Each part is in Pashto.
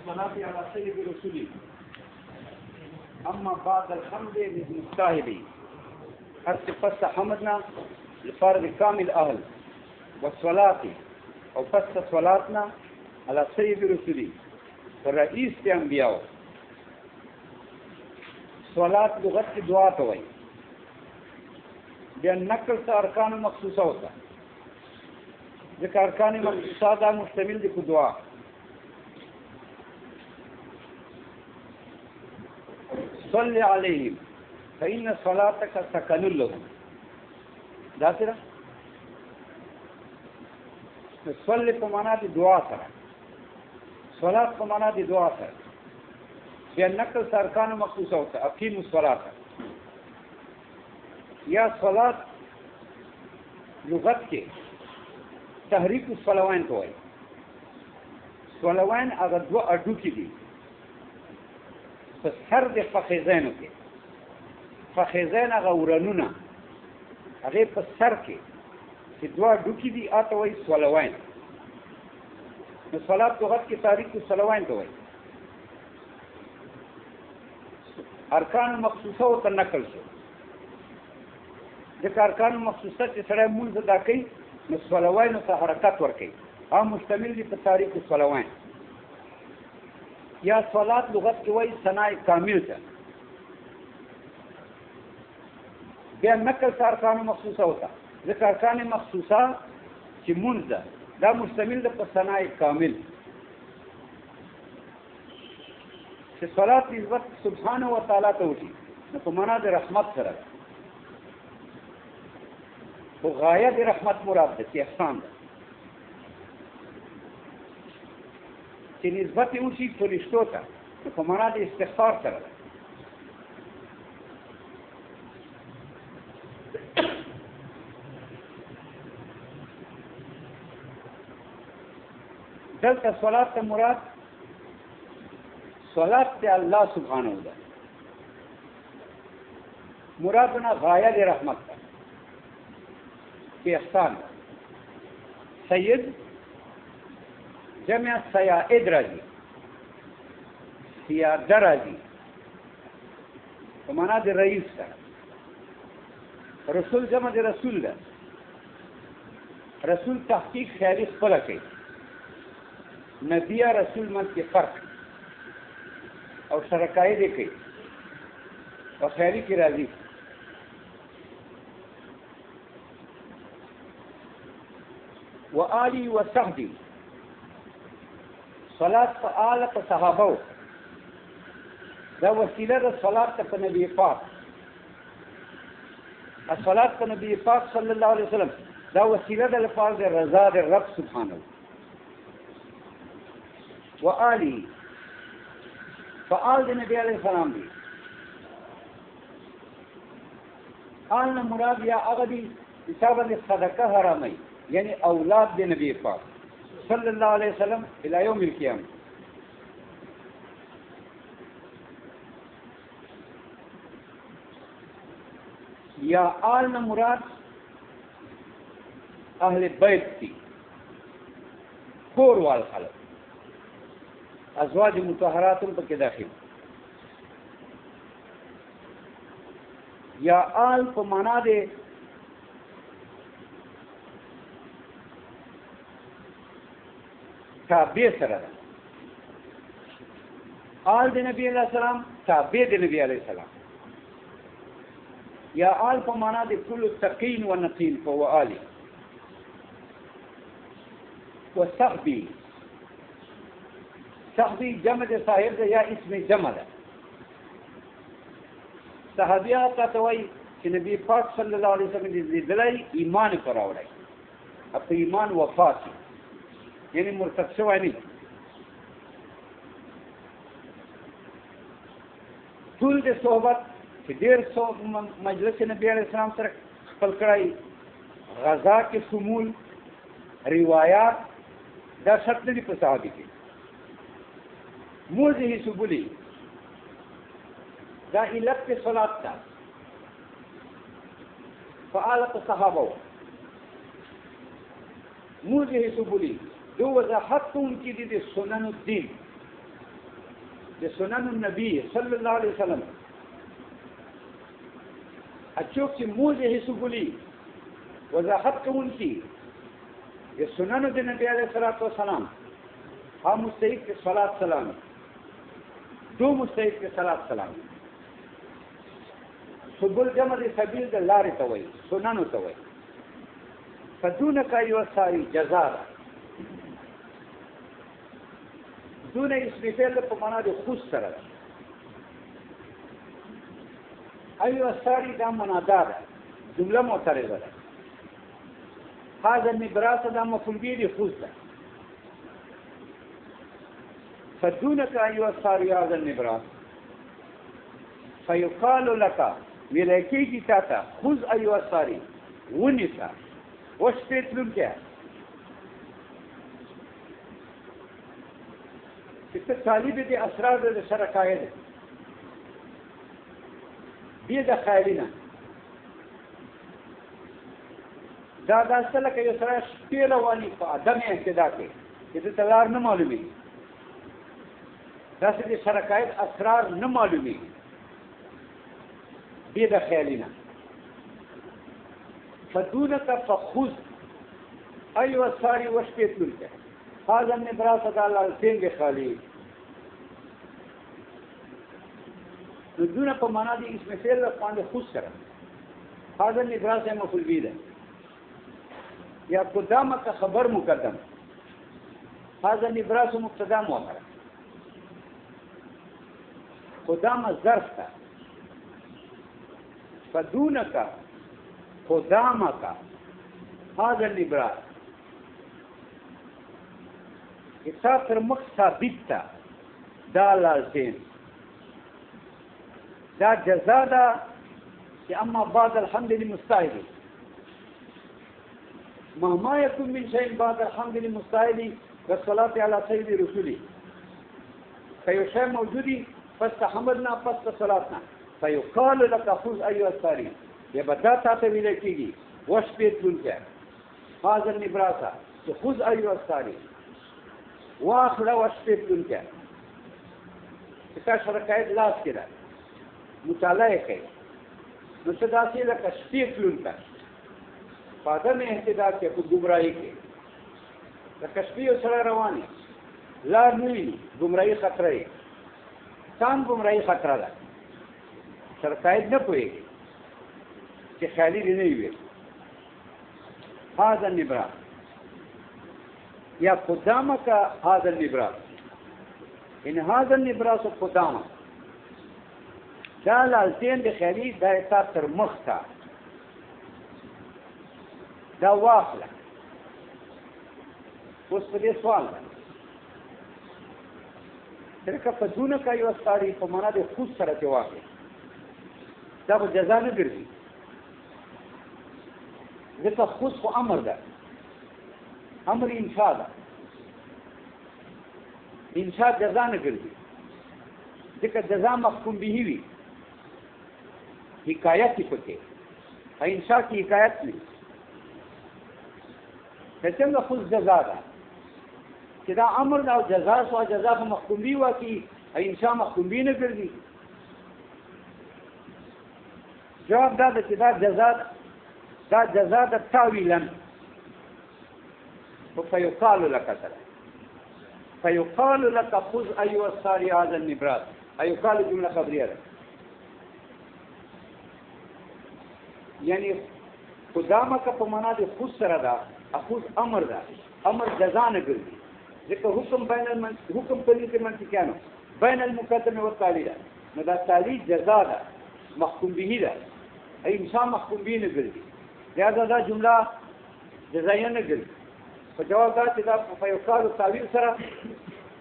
والصلاة على سيد رسوله أما بعد الحمد للمستاهلين پس حمدنا لفرد كامل أهل والصلاة أو پس صلاتنا على سيد رسوله رئيس الأنبياء صلاة لغت دعا توي بأن نقل أركان مخصوصة ہوتا ذکر أركان مخصوصة دا مشتمل دي دعا صل عليهم فإن صلاتك سكن لهم دا سره صل په معنا دي دعا سره صلات په معنا دي دعا سره بأن نقل أركان مخصوصة ہوتا أقيم الصلاة یا صلات لغت کې تحریک الصلوین ته وایي صلوین هغه دوه اډو کې دي په سر د فخذینو کې فخذین هغه ورنونه هغه په سر کې چې دوه اډو کې دي اته وایي صلوین نو صلات لغت کې تحریک الصلوین ته وایي ارکان مخصوصه او نقل شو د ارکان مخصوصه چې سره مونږ ادا کوي نو صلوین ته حرکت ورکوي هم مشتمل دي په تاریخ صلوین یا صلات لغت کې وایي ثناء کامل ته بیا نقل ارکان مخصوصه ہوتا ځکه ارکان مخصوصه چې مونږ دا مشتمل ده په ثناء کامل چې صلات نسبت سبحانه و تعالی ته وشي نو په معنا د رحمت سره و غایه د رحمت مراد ده چې احسان ده چې نسبت یې وشي فرشتو ته په معنا د استغفار سره ده دلته صلات ته مراد صلات ته الله سبحانه و تعالی مرادنا غایه د رحمت ده في احسان سيد جمع سيائد راجي سيادة راجي ومعنى دي رئيس ده رسول جمع دي رسول ده رسول تحقیق خیالی خپل کوي نبی رسول من کې فرق او شرکای دي کوي او خیالی کې راځي وآلی و صحبی صلاة فآل صحابو دا وسیله دا صلاة په نبی پاک الصلاة په نبی پاک صلی الله علیه وسلم دا وسیله دا لپاره د رضا د رب سبحانه وآلی فآل د نبی علیه السلام دی آل نه مراد یا هغه دي حساب د صدقه حرامي یعنی اولاد د نبی پاک صلی الله علیه وسلم الی یوم القیامه یا آل نه مراد اهل بیت دي کور وال خلق ازواج مطهرات په کې داخل یا آل په معنا ده تابع سره ده آل د نبی علیہ السلام تابع د نبی علیہ السلام یا آل په معنا د کل تقین و نقین فهو آلی و صحبی صحبی جمع د صاحب ده یا اسم جمع ده صحابیات ته وایي چې نبی پاک صلی الله علیه وسلم دې لیدلی ایمان پر راوړی په ایمان وفات یعنی مرتد شوی نه ټول د صحبت چې ډېر مجلس نبی علیه السلام سره خپل کړی غزا کې شمول روایات دا شرط نه دي په صحابي کې موزه سبولی دا علت په صلات تا فعالت صحابه موزه سبولی دو وضاحت ان کی دی سنن الدین د سنن النبی صلی الله علیه وسلم اچوک چې موزه حسوبلی وضاحت کوونکی د سنن د نبی علیه الصلاۃ والسلام ها مستحق کے صلاۃ سلام دو مستحق کے صلاۃ سلام سبل جمع د سبیل د لارې ته وایي سننو ته وایي فدونک ایها الساری جزا ده دون اسم فعل په معنا د خص سره ده ایها الساری دا منادا ده جمله معترضه ده هذا النبراس دا مفعول به د خص ده فدونک ایها الساری هذا النبراس فیقال لك ولیکیږي تا ته خذ ایها الساری ونیسه وشپېت لونکیا چې ته طالب دې اسرار د سره قاعده دې د خیالینه دا اصل کې یو سره شپېله وانی په ادمه اهتدا کې چې ته لار نه معلومي دا چې سره قاعده اسرار نه معلومي دې د خیالینه فدونك فخذ ايوه الساري وشبيت لك هذا النبراس قال الفين بخالي دونه په معنا دي اسم فعل باندې خذ سره هذا النبراس مفعول به ده یا قدامك خبر مقدم هذا النبراس مبتدا مؤخر قدام ظرف ده فدونك قدامك هذا النبراس اثر مخ ثابت دا لازم دا جزاء دا اما بعد الحمد للمستعد ما يكون من شيء بعد الحمد للمستعد والصلاة على سيد رسوله فيو شيء موجودي فاستحمدنا فاستصلاتنا فيقال لك خذ ايها الساري يبدا تاته ویل کیږي وشبيت لونکه هذا النبراس خذ ايها الساري واخذ وشبيت لونکه څه شرکایت لاس کړه مطالعه کوي نو څه داسې لکه شبيت لونکه پادم اهتدا کې په ګمراهي کې لکه شپې سره رواني لار نه وي ګمراهي خطر دی ځان ګمراهي خطر ده شرکایت نه پوهېږي کہ خیالی بھی نہیں ہوئے هذا النبراس یا قدامہ کا هذا النبراس ان هذا النبراس قدامہ دا لالتین دی خیالی دا اتا تر مختا دا واخلہ اس پر یہ سوال ہے ترکا فدونہ کا یو استاری فمانا دے خود سرت واقع دا با جزا نہ گردی ذکر خود خو امر ده امر انشاء ده انشاء جزا نه ګرځي ذکر جزا محکوم به وي حکایت پکې انشاء کی حکایت نه څنګه خود جزا ده چې دا امر ده او جزا سو جزا محکوم به وي انشاء محکوم به نه ګرځي جواب دا چې دا جزا دا جزاء د تاویلا فيقال لك فيقال لك خذ ايها الساري هذا النبراس ايقال جمله خبريه ده یعنی قدامك په معنا د خذ سره ده اخذ امر ده امر جزاء نه ګرځي ځکه حکم بین حکم په دې کې منطقيانو بین المقدم والتالي ده نو دا تالي جزاء ده محکوم به ده ای انسان محکوم به نه ګرځي لہذا دا جمله جزائیه نه ګرځي په جواب دا چې دا په یو کال تعبیر سره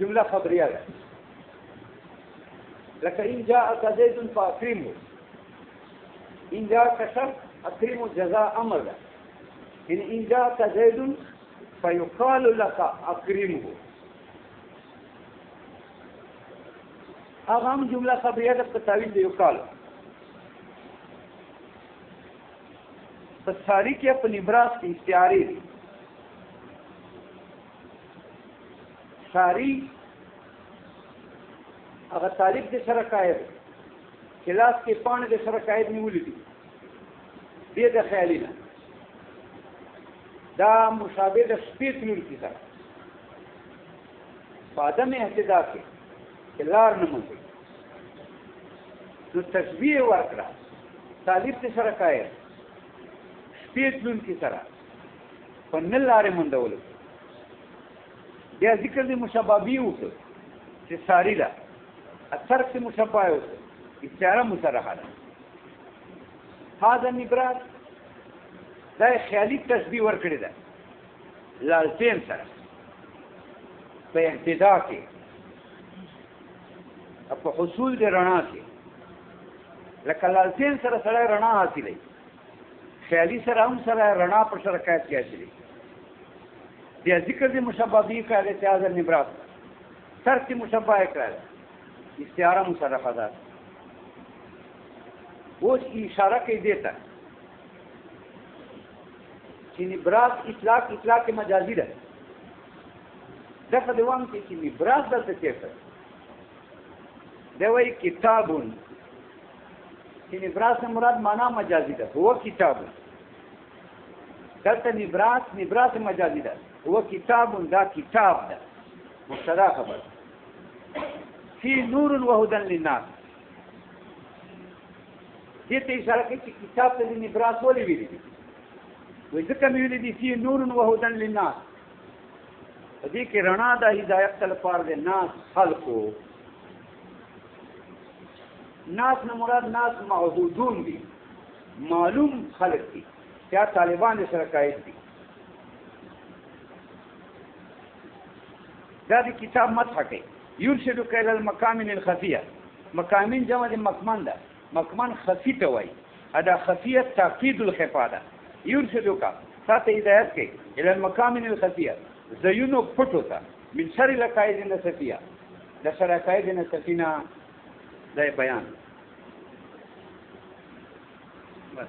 جمله خبریه ده لکه ان جاءك زيد فاكرمه ان جاءك شرط اكرمه جزاء امر ده ان جاءك زيد فيقال لك اكرمه هغه هم جمله خبریه ده په تعبیر دی یقال ساری کے اپنی نبراس کی استعاری دی ساری هغه طالب د سره قائد کلاس کې پانه د سره قائد نیولې دي دې د خیالینه دا مشابه د سپیټ نور کی سره فادم اهتدا کې لار نه مونږ نو تشبیه ورکړه طالب د سره قائد سپیټ نور کی سره په نل لارې مونډول بیا ذکر د مشابهی وکړه چې ساری ده اثر سے مشبہ ہے استعارہ مصرحہ ده هذا نبرات دا خیالي تشبیه ورکړی ده لالټین سره په ابتدا کې په حصول د رڼا کې لکه لالټین سره سره رڼا حاصلې خیالي سره هم سره رڼا پر سره کېد کېږي بیا ذکر د مشبهی کړه چې هذا نبرات سر سے مشبہ کړه استعاره مصرحه ده اوس اشاره کوي دیتا چې نبراس اطلاق مجازي ده دغه دوام کې نبراس دلته کېږي دا وایي کتابون چې نبراس مراد معنا مجازي ده هو کتاب دلته نبراس مجازي ده هو کتابون دا کتاب ده مبتدا خبر فی نور وهدى للناس دې ته اشاره کوي چې کتاب ته د نبراس ولې ویلي دي وایي ځکه مې ویلي دي فی نور وهدى للناس په دې کې رڼا د هدایت لپاره د ناس خلقو ناس نه مراد ناس معبودون دي معلوم خلق دي چې طالبان سره قائد دي دا د کتاب مدح کوي يرشدك الى المكامن الخفيه مکامن جمع د مکمن ده مکمن خفي ته وایي ادا خفيه تاکید الخفا ده يرشدك ساته هدایت کوي الى المكامن الخفيه زينو پټو ته من شر القائد النسفيه د شر قائد النسفینا د بیان بس